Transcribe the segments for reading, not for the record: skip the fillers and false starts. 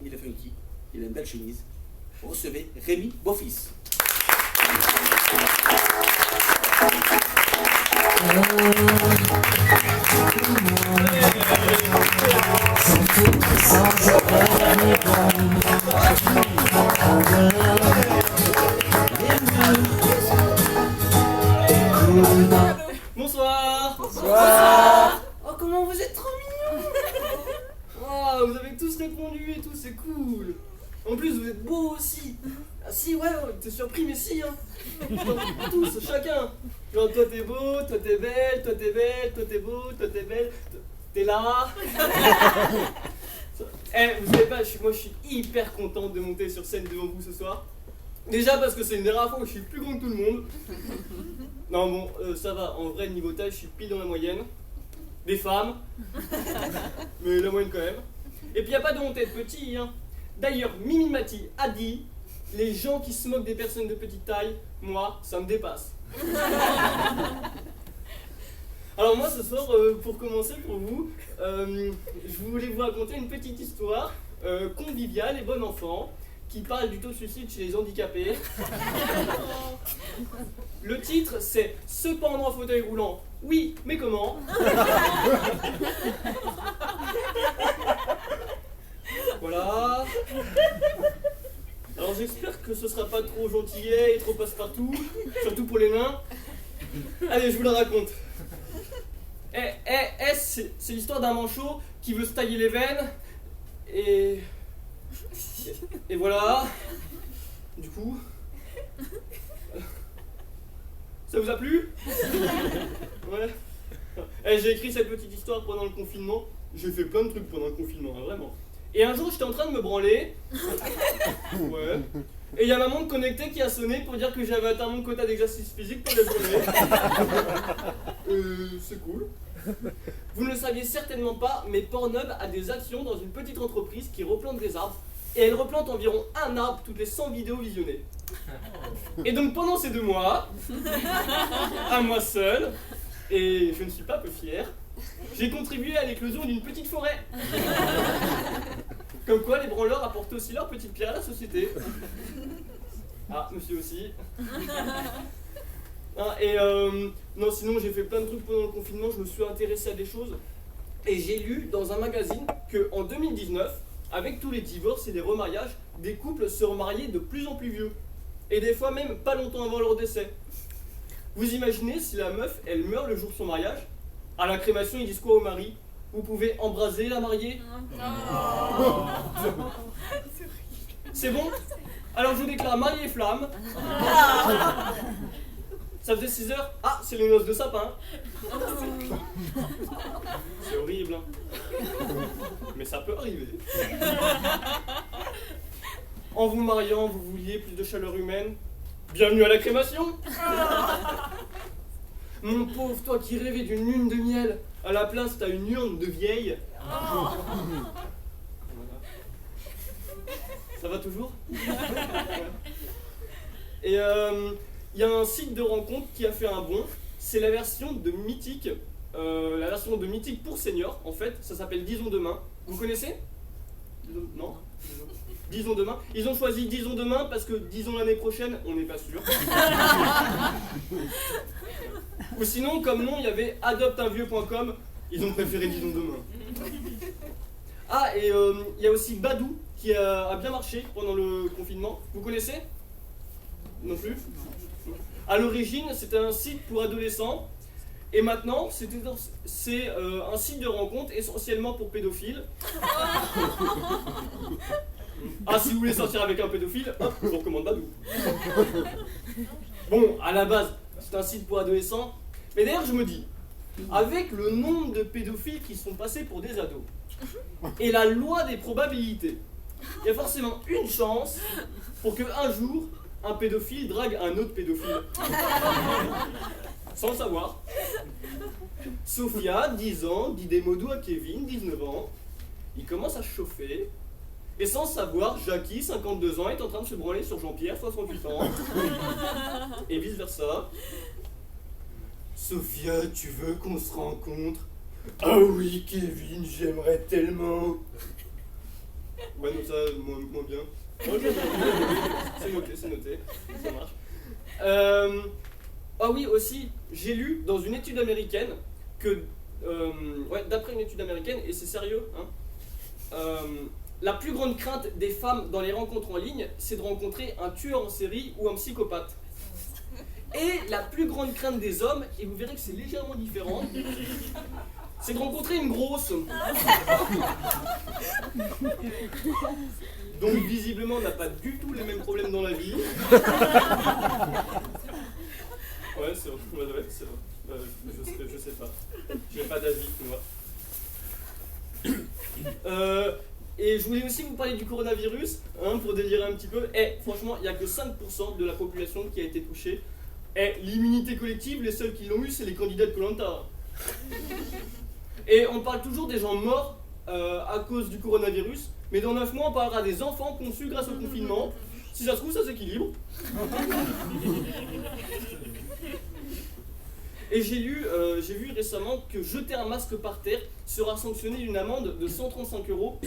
il est funky, il a une belle chemise. Recevez Rémi Beaufils. Bonsoir. Bonsoir. Oh, comment vous êtes trop mignons. Oh, vous avez tous répondu et tout, c'est cool. En plus, vous êtes beaux aussi. Ah si, ouais, t'es surpris, mais si, hein. Tous, chacun. Genre, toi t'es beau, toi t'es belle, toi t'es belle, toi t'es beau, toi t'es belle, t'es là. Eh, vous savez pas, moi je suis hyper contente de monter sur scène devant vous ce soir. Déjà parce que c'est une des rares fois où je suis plus grand que tout le monde. Non bon, ça va, en vrai niveau taille je suis pile dans la moyenne. Des femmes. Mais la moyenne quand même. Et puis y a pas de honte d'être petit, hein. D'ailleurs, Mimi Mati a dit, les gens qui se moquent des personnes de petite taille, moi, ça me dépasse. Alors moi ce soir, pour commencer pour vous, je voulais vous raconter une petite histoire conviviale et bon enfant qui parle du taux de suicide chez les handicapés. Le titre c'est « Se pendre en fauteuil roulant, oui, mais comment ?» Voilà. Alors j'espère que ce sera pas trop gentillet et trop passe-partout, surtout pour les nains. Allez, je vous la raconte. C'est l'histoire d'un manchot qui veut se tailler les veines et voilà. Du coup, ça vous a plu? Ouais. J'ai écrit cette petite histoire pendant le confinement. J'ai fait plein de trucs pendant le confinement, hein, vraiment. Et un jour, j'étais en train de me branler. Ouais. Et il y a ma montre connectée qui a sonné pour dire que j'avais atteint mon quota d'exercice physique pour la journée. C'est cool. Vous ne le saviez certainement pas, mais Pornhub a des actions dans une petite entreprise qui replante des arbres. Et elle replante environ un arbre toutes les 100 vidéos visionnées. Et donc pendant ces 2 mois, à moi seul, et je ne suis pas peu fier, j'ai contribué à l'éclosion d'une petite forêt. Comme quoi les branleurs apportent aussi leur petite pierre à la société. Ah, monsieur aussi. Ah, non, sinon j'ai fait plein de trucs pendant le confinement, je me suis intéressé à des choses. Et j'ai lu dans un magazine qu'en 2019, avec tous les divorces et les remariages, des couples se remariaient de plus en plus vieux. Et des fois même pas longtemps avant leur décès. Vous imaginez si la meuf, elle meurt le jour de son mariage? À la crémation, ils disent quoi au mari? Vous pouvez embraser la mariée? C'est bon? Alors je vous déclare marié et flamme. Ça faisait 6 heures. Ah, c'est les noces de sapin. C'est horrible, hein. Mais ça peut arriver. En vous mariant, vous vouliez plus de chaleur humaine. Bienvenue à la crémation. Mon pauvre, toi qui rêvais d'une lune de miel, à la place t'as une urne de vieille. Ça va toujours? Et il y a un site de rencontre qui a fait un bond. C'est la version de Mythique. La version de Mythique pour seniors, en fait. Ça s'appelle Disons Demain. Vous connaissez? Non? Disons Demain. Ils ont choisi Disons Demain parce que disons l'année prochaine, on n'est pas sûr. Ou sinon, comme nom, il y avait adopteunvieux.com. Ils ont préféré Disons Demain. Ah, et il y a aussi Badou qui a bien marché pendant le confinement. Vous connaissez? Non plus? À l'origine, c'était un site pour adolescents. Et maintenant, c'est un site de rencontre essentiellement pour pédophiles. Ah, si vous voulez sortir avec un pédophile, hop, je vous recommande Badou. Bon, à la base, c'est un site pour adolescents. Mais d'ailleurs, je me dis, avec le nombre de pédophiles qui sont passés pour des ados, et la loi des probabilités, il y a forcément une chance pour qu'un jour, un pédophile drague un autre pédophile. Sans le savoir. Sophia, 10 ans, dit des mots doux à Kevin, 19 ans. Il commence à se chauffer. Et sans savoir, Jackie, 52 ans, est en train de se branler sur Jean-Pierre, 68 ans. Et vice versa. Sophia, tu veux qu'on se rencontre? Ah oui, Kevin, j'aimerais tellement. Ouais, donc ça, moins bien. Ok, c'est noté, ça marche. Ah oui, aussi, j'ai lu dans une étude américaine que, d'après une étude américaine, et c'est sérieux, hein, la plus grande crainte des femmes dans les rencontres en ligne, c'est de rencontrer un tueur en série ou un psychopathe. Et la plus grande crainte des hommes, et vous verrez que c'est légèrement différent, c'est de rencontrer une grosse. Donc visiblement on n'a pas du tout les mêmes problèmes dans la vie. Ouais, c'est vrai. Je sais pas. J'ai pas d'avis, moi. Et je voulais aussi vous parler du coronavirus, hein, pour délirer un petit peu. Franchement, il n'y a que 5% de la population qui a été touchée. L'immunité collective, les seuls qui l'ont eu, c'est les candidats de Koh-Lanta. Et on parle toujours des gens morts à cause du coronavirus, mais dans 9 mois, on parlera des enfants conçus grâce au confinement. Si ça se trouve, ça s'équilibre. Et j'ai vu récemment que jeter un masque par terre sera sanctionné d'une amende de 135 €.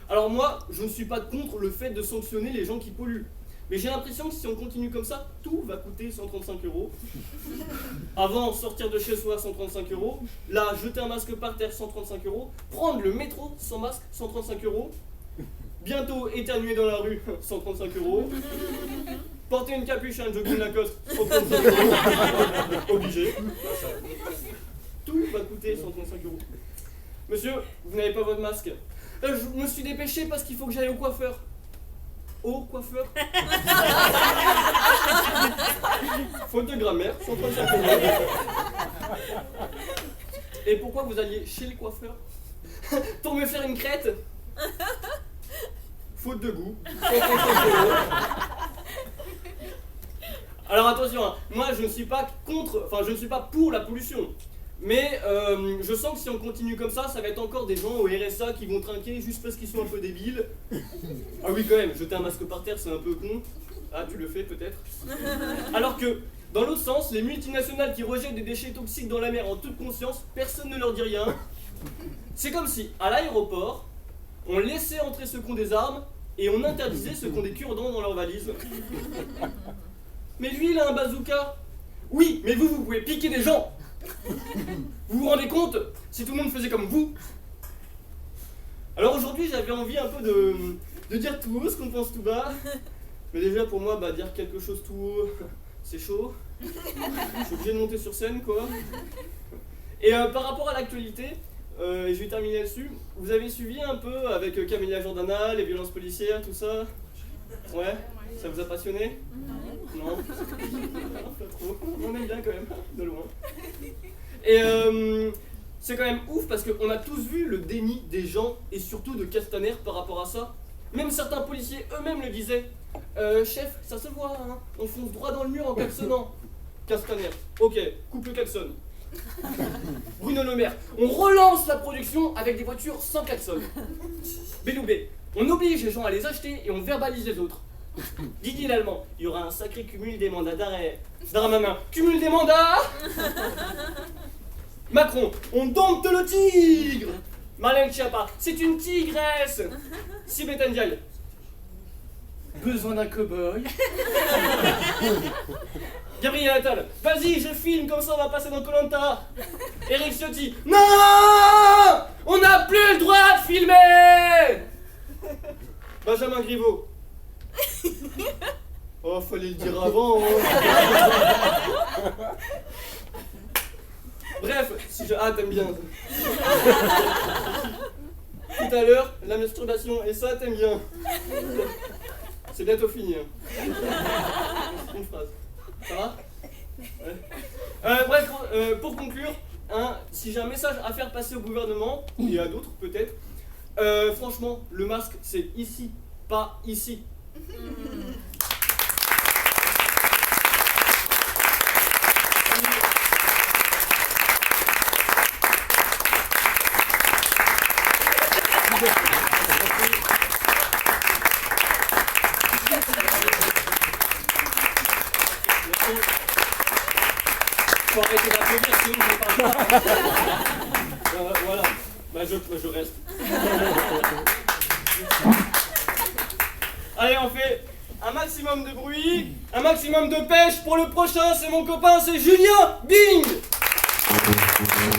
Alors moi, je ne suis pas contre le fait de sanctionner les gens qui polluent. Mais j'ai l'impression que si on continue comme ça, tout va coûter 135 €. Avant, sortir de chez soi, 135 €. Là, jeter un masque par terre, 135 €. Prendre le métro sans masque, 135 €. Bientôt, éternuer dans la rue, 135 €. Porter une capuche à un jogging Lacoste, 135 €. Obligé. Tout va coûter 135 €. Monsieur, vous n'avez pas votre masque. Je me suis dépêché parce qu'il faut que j'aille au coiffeur. Au coiffeur. Faute de grammaire, 135 €. Et pourquoi vous alliez chez le coiffeur? Pour me faire une crête. Faute de goût, 135 €. Alors attention, hein, moi je ne suis pas pour la pollution. Mais je sens que si on continue comme ça va être encore des gens au RSA qui vont trinquer juste parce qu'ils sont un peu débiles. Ah oui quand même, jeter un masque par terre c'est un peu con. Ah tu le fais peut-être. Alors que dans l'autre sens, les multinationales qui rejettent des déchets toxiques dans la mer en toute conscience, personne ne leur dit rien. C'est comme si à l'aéroport, on laissait entrer ceux qui ont des armes et on interdisait ceux qui ont des cure-dents dans leur valise. Mais lui il a un bazooka. Oui, mais vous pouvez piquer des gens. Vous vous rendez compte si tout le monde faisait comme vous? Alors aujourd'hui j'avais envie un peu de dire tout haut ce qu'on pense tout bas. Mais déjà pour moi dire quelque chose tout haut c'est chaud. Je suis obligé de monter sur scène quoi. Et par rapport à l'actualité, je vais terminer là-dessus. Vous avez suivi un peu avec Camélia Jordana, les violences policières, tout ça? Ouais? Ça vous a passionné? Non? Pas trop. On aime bien quand même, de loin. Et c'est quand même ouf parce qu'on a tous vu le déni des gens et surtout de Castaner par rapport à ça. Même certains policiers eux-mêmes le disaient. Chef, ça se voit, hein, on fonce droit dans le mur en klaxonnant. Castaner, ok, coupe le klaxon. Bruno Le Maire, on relance la production avec des voitures sans klaxon. Beloubet, on oblige les gens à les acheter et on verbalise les autres. Didier Lallemand, il y aura un sacré cumul des mandats d'arrêt. Darmanin, cumul des mandats. Macron, on dompte le tigre. Marlène Schiappa, c'est une tigresse. Sibeth Ndiaye, besoin d'un cow-boy. Gabriel Attal, vas-y, je filme, comme ça on va passer dans Koh-Lanta. Éric Ciotti, non, on n'a plus le droit de filmer. Benjamin Griveaux, oh, fallait le dire avant. Hein. Bref, si je... Ah, t'aimes bien. Tout à l'heure, la masturbation, et ça, t'aimes bien. C'est bientôt fini. Hein. Une phrase. Ça va? Ouais. Bref, pour conclure, hein, si j'ai un message à faire passer au gouvernement, et à d'autres peut-être, franchement, le masque, c'est ici, pas ici. Faut arrêter d'applaudir, sinon je ne parle pas. Voilà, je reste. Allez, on fait un maximum de bruit, un maximum de pêche pour le prochain, c'est mon copain, c'est Julien Bing.